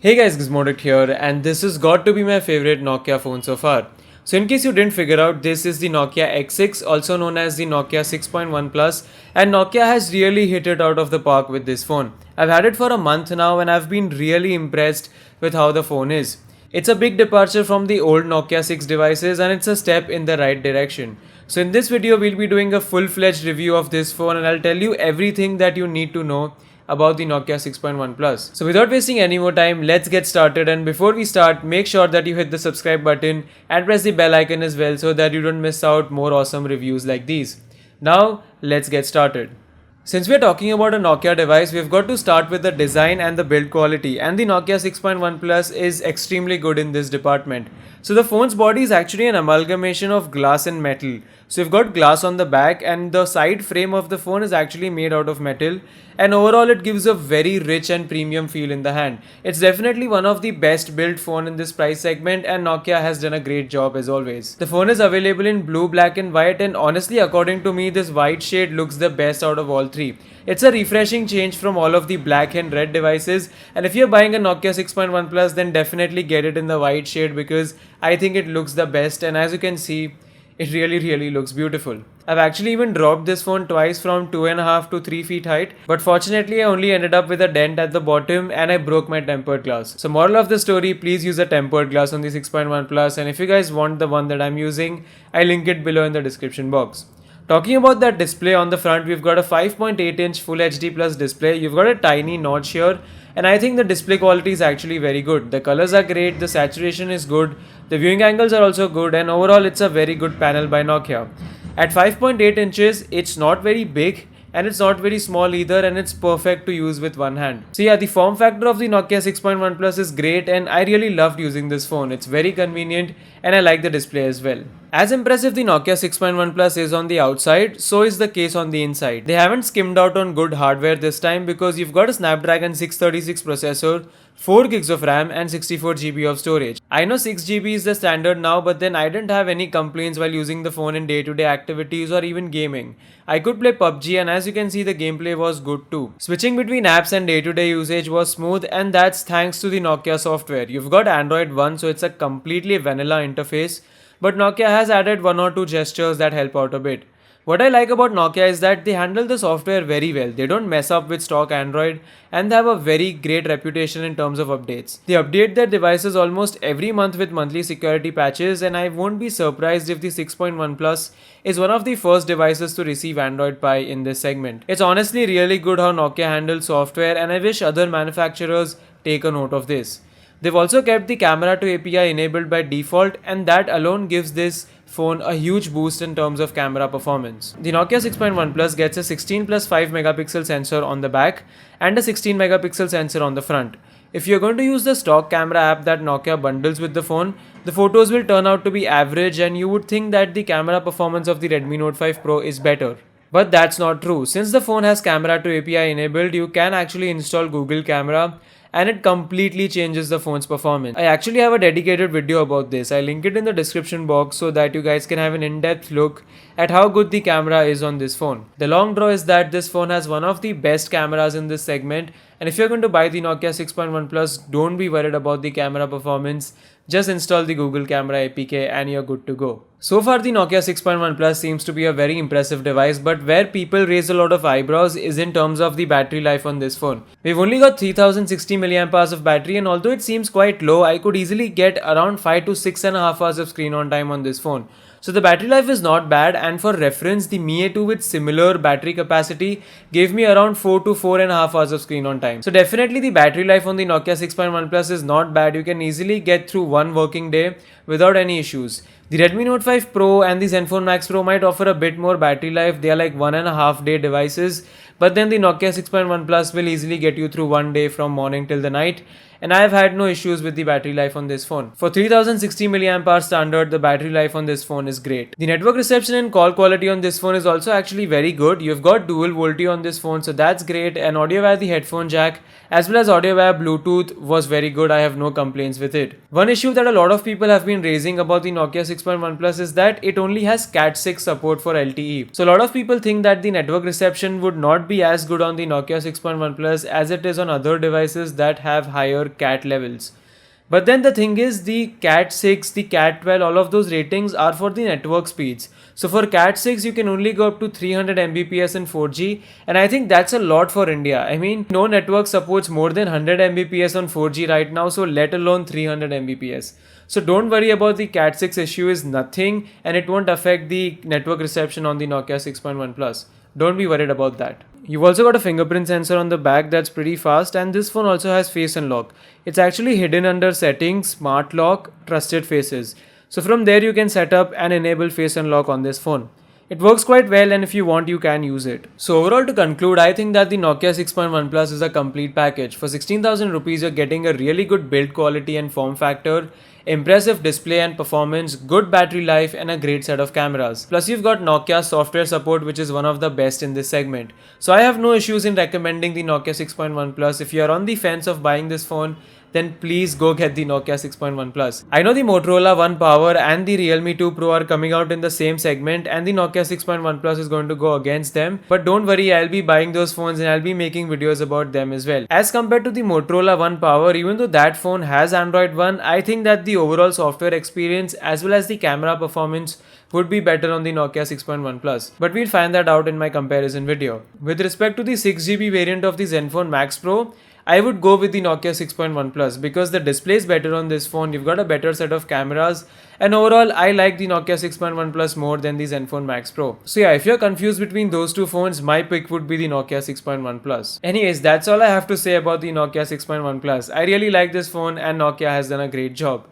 Hey guys, gizmoddict here, and this has got to be my favorite Nokia phone so far. So in case you didn't figure out, this is the Nokia X6, also known as the Nokia 6.1 Plus, and Nokia has really hit it out of the park with this phone. I've had it for a month now and I've been really impressed with how the phone is. It's a big departure from the old Nokia 6 devices and it's a step in the right direction. So in this video, we'll be doing a full-fledged review of this phone and I'll tell you everything that you need to know about the Nokia 6.1 Plus. So without wasting any more time, let's get started, and before we start, make sure that you hit the subscribe button and press the bell icon as well so that you don't miss out more awesome reviews like these. Now, let's get started. Since we're talking about a Nokia device, we've got to start with the design and the build quality, and the Nokia 6.1 Plus is extremely good in this department. So the phone's body is actually an amalgamation of glass and metal. So you've got glass on the back and the side frame of the phone is actually made out of metal, and overall it gives a very rich and premium feel in the hand. It's definitely one of the best built phone in this price segment and Nokia has done a great job as always. The phone is available in blue, black and white, and honestly according to me this white shade looks the best out of all three. It's a refreshing change from all of the black and red devices, and if you're buying a Nokia 6.1 Plus then definitely get it in the white shade because I think it looks the best, and as you can see it really looks beautiful. I've actually even dropped this phone twice from 2.5 to 3 feet height, but fortunately I only ended up with a dent at the bottom and I broke my tempered glass. So moral of the story, please use a tempered glass on the 6.1 Plus, and if you guys want the one that I'm using, I'll link it below in the description box. Talking about that display on the front, we've got a 5.8 inch Full HD Plus display. You've got a tiny notch here, and I think the display quality is actually very good. The colors are great, the saturation is good, the viewing angles are also good, and overall it's a very good panel by Nokia. At 5.8 inches, it's not very big and it's not very small either, and it's perfect to use with one hand. So yeah, the form factor of the Nokia 6.1 Plus is great and I really loved using this phone. It's very convenient and I like the display as well. As impressive the Nokia 6.1 Plus is on the outside, so is the case on the inside. They haven't skimmed out on good hardware this time because you've got a Snapdragon 636 processor, 4 gigs of RAM and 64 GB of storage. I know 6 GB is the standard now, but then I didn't have any complaints while using the phone in day-to-day activities or even gaming. I could play PUBG and as you can see the gameplay was good too. Switching between apps and day-to-day usage was smooth, and that's thanks to the Nokia software. You've got Android 1, so it's a completely vanilla interface, but Nokia has added one or two gestures that help out a bit. What I like about Nokia is that they handle the software very well. They don't mess up with stock Android and they have a very great reputation in terms of updates. They update their devices almost every month with monthly security patches, and I won't be surprised if the 6.1 Plus is one of the first devices to receive Android Pie in this segment. It's honestly really good how Nokia handles software, and I wish other manufacturers take a note of this. They've also kept the camera to API enabled by default, and that alone gives this phone a huge boost in terms of camera performance. The Nokia 6.1 Plus gets a 16 plus 5 megapixel sensor on the back and a 16 megapixel sensor on the front. If you're going to use the stock camera app that Nokia bundles with the phone, the photos will turn out to be average and you would think that the camera performance of the Redmi Note 5 Pro is better. But that's not true. Since the phone has camera to API enabled, you can actually install Google Camera and it completely changes the phone's performance. I actually have a dedicated video about this. I link it in the description box so that you guys can have an in-depth look at how good the camera is on this phone. The long draw is that this phone has one of the best cameras in this segment, and if you're going to buy the Nokia 6.1 Plus, don't be worried about the camera performance. Just install the Google Camera APK and you're good to go. So far the Nokia 6.1 Plus seems to be a very impressive device, but where people raise a lot of eyebrows is in terms of the battery life on this phone. We've only got 3060 mAh of battery, and although it seems quite low, I could easily get around 5 to 6.5 hours of screen on time on this phone. So the battery life is not bad, and for reference, the Mi A2 with similar battery capacity gave me around 4 to 4.5 hours of screen on time. So definitely the battery life on the Nokia 6.1 Plus is not bad. You can easily get through one working day without any issues. The Redmi Note 5 Pro and the Zenfone Max Pro might offer a bit more battery life. They are like 1.5 day devices, but then the Nokia 6.1 Plus will easily get you through one day from morning till the night. And I have had no issues with the battery life on this phone. For 3060 mAh standard, the battery life on this phone is great. The network reception and call quality on this phone is also actually very good. You've got dual VoLTE on this phone, so that's great. And audio via the headphone jack as well as audio via Bluetooth was very good. I have no complaints with it. One issue that a lot of people have been raising about the Nokia 6.1 Plus is that it only has Cat 6 support for LTE. So a lot of people think that the network reception would not be as good on the Nokia 6.1 Plus as it is on other devices that have higher Cat levels. But then the thing is, the Cat 6, the Cat 12, all of those ratings are for the network speeds. So for Cat 6, you can only go up to 300 Mbps in 4G, and I think that's a lot for India. I mean, no network supports more than 100 Mbps on 4G right now, so let alone 300 Mbps. So don't worry about the Cat 6 issue, is nothing, and it won't affect the network reception on the Nokia 6.1 Plus. Don't be worried about that. You've also got a fingerprint sensor on the back that's pretty fast, and this phone also has face unlock. It's actually hidden under settings, smart lock, trusted faces. So from there you can set up and enable face unlock on this phone. It works quite well, and if you want you can use it. So overall, to conclude, I think that the Nokia 6.1 Plus is a complete package. For 16,000 rupees you're getting a really good build quality and form factor, impressive display and performance, good battery life, and a great set of cameras. Plus you've got Nokia software support, which is one of the best in this segment. So I have no issues in recommending the Nokia 6.1 Plus. If you're on the fence of buying this phone, then please go get the Nokia 6.1 Plus. I know the Motorola One Power and the Realme 2 Pro are coming out in the same segment, and the Nokia 6.1 Plus is going to go against them. But don't worry, I'll be buying those phones and I'll be making videos about them as well. As compared to the Motorola One Power, even though that phone has Android One, I think that the overall software experience as well as the camera performance would be better on the Nokia 6.1 Plus. But we'll find that out in my comparison video. With respect to the 6GB variant of the Zenfone Max Pro, I would go with the Nokia 6.1 Plus because the display is better on this phone, you've got a better set of cameras, and overall I like the Nokia 6.1 Plus more than the Zenfone Max Pro. So yeah, if you're confused between those two phones, my pick would be the Nokia 6.1 Plus. Anyways, that's all I have to say about the Nokia 6.1 Plus. I really like this phone and Nokia has done a great job.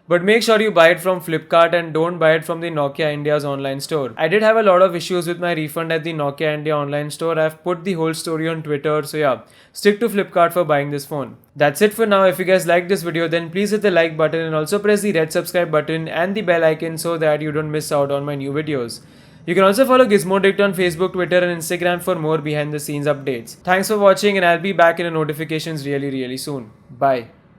But make sure you buy it from Flipkart and don't buy it from the Nokia India's online store. I did have a lot of issues with my refund at the Nokia India online store. I've put the whole story on Twitter, so yeah, stick to Flipkart for buying this phone. That's it for now. If you guys liked this video, then please hit the like button and also press the red subscribe button and the bell icon so that you don't miss out on my new videos. You can also follow Gizmoddict on Facebook, Twitter and Instagram for more behind the scenes updates. Thanks for watching, and I'll be back in the notifications really soon. Bye.